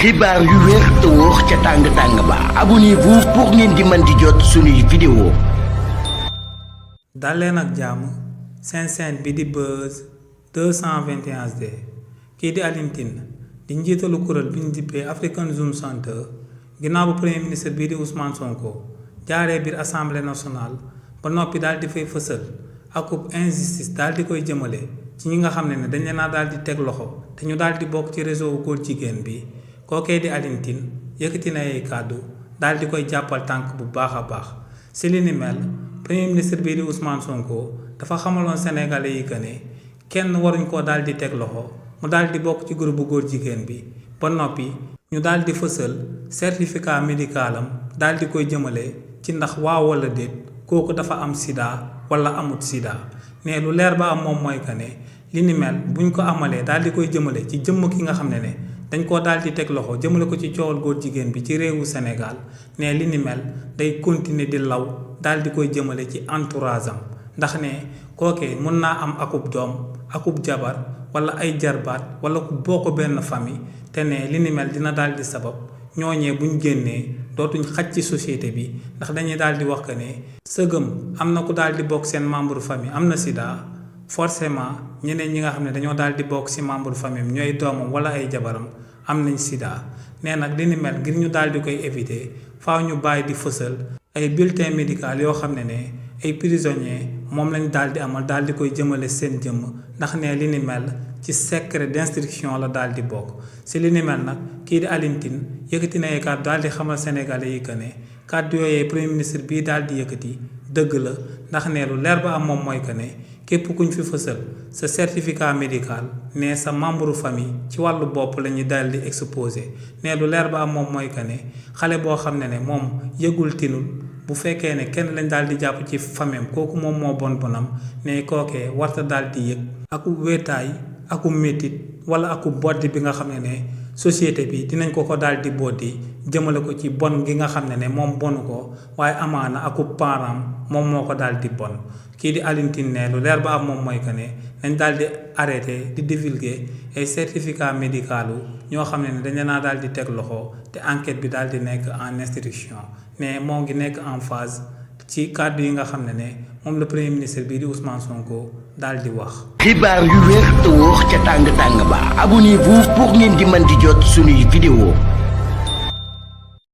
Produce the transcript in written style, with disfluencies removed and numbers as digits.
xibaar yu wér te wóor ca tàng-tàng ba abonnez-vous pour ngeen di mën di jot suñuy vidéo. dal leen ak jàmm seen chaîne bi di Buzz 221 HD kii di Alioune Tine di njiitalu kuréel bi ñu dippee African Zoom Center ginnaaw bu premier ministre bii di Ousmane Sonko jaaree biir assemblée nationale ba noppi daal di fay fësal akub injustice daal di koy jëmale ci ñi nga xam ne dañ leen a daal di teg loxo te ñu daal di bokk ci réseau góor jigéen bi. kookee di Alioune Tine yëkkati na ay kàddu daal di koy jàppal tànk bu baax a baax si li ni mel premier ministre bii di Ousmane Sonko dafa xamaloon sénégalais yi que ne kenn waruñ koo daal di teg loxo mu daal di bokk ci groupe góor jigéen bi ba noppi ñu daal di fësal certificat médical am daal di koy jëmale ci ndax waaw wala déet kooku dafa am sida wala amut sida ne lu leer ba am moom mooy que ne li ni mel buñ ko amalee daal di koy jëmale ci jëmm ki nga xam ne dañ koo daal di teg loxo jëmale ko ci coowal góor jigéen bi ci réewu Sénégal ne li ni mel day continuer di law daal di koy jëmale ci entourage am ndax ne kookee mën naa am akub doom akub jabar wala ay jarbaat wala ku bokk benn famille te ne li ni mel dina daal di sabab ñooñee buñ génnee dootuñ xaj ci société bi ndax dañuy daal di wax que ne sëgëm am na ku daal di bokk seen membre famille am na sida forcément ñeneen ñi nga xam ne dañoo daal di bokk ci membre famille ñooy doomam wala ay jabaram am nañ sida nee nag li ni mel ngir ñu daal di koy éviter faaw ñu bàyyi di fësal ay bulletin médical yoo xam ne ay prisonniers moom lañ daal di amal daal di koy jëmale seen jëmm ndax ne li ni mel ci secret d'instruction la daal di bokk ci li ni mel nag kii di Alioune Tine yëkkati na ay kàddu daal di xamal sénégalais yi que ne kàddu yooyee premier ministre bii daal di yëkkati dëgg la ndax ne lu leer ba am moom mooy que ne képp kuñ fi fësal sa certificat médical ne sa membre famille ci wàllu bopp la ñuy daal di exposé ne lu leer ba am moom mooy que ne xale boo xam ne moom yëgul tinul bu fekkee ne kenn lañ daal di jàpp ci famille kooku moom moo bon bonam ne kookee warta daal di yëg aku wéetaay aku métit wala aku boddi bi nga xam ne société bi dinañ ko daal di boddi jëmale ko ci bon gi nga xam ne moom bonu ko waaye amaana aku parent moom moo ko daal di bon kii di Alioune Tine ne lu leer ba am moom mooy que ne nañ daal di arrêté di divulguer ay certificat médicalu ñoo xam ne dañ leen a daal di teg loxo te enquête bi daal di nekk en instruction ne moo ngi nekk en phase ci kàddu yi nga xam ne moom la premier ministre bii di Ousmane Sonko daal di wax. xibaar yu wér te wóor ca tàng-tàng ba abonnez-vous pour ngeen di mën di jot suñuy vidéo.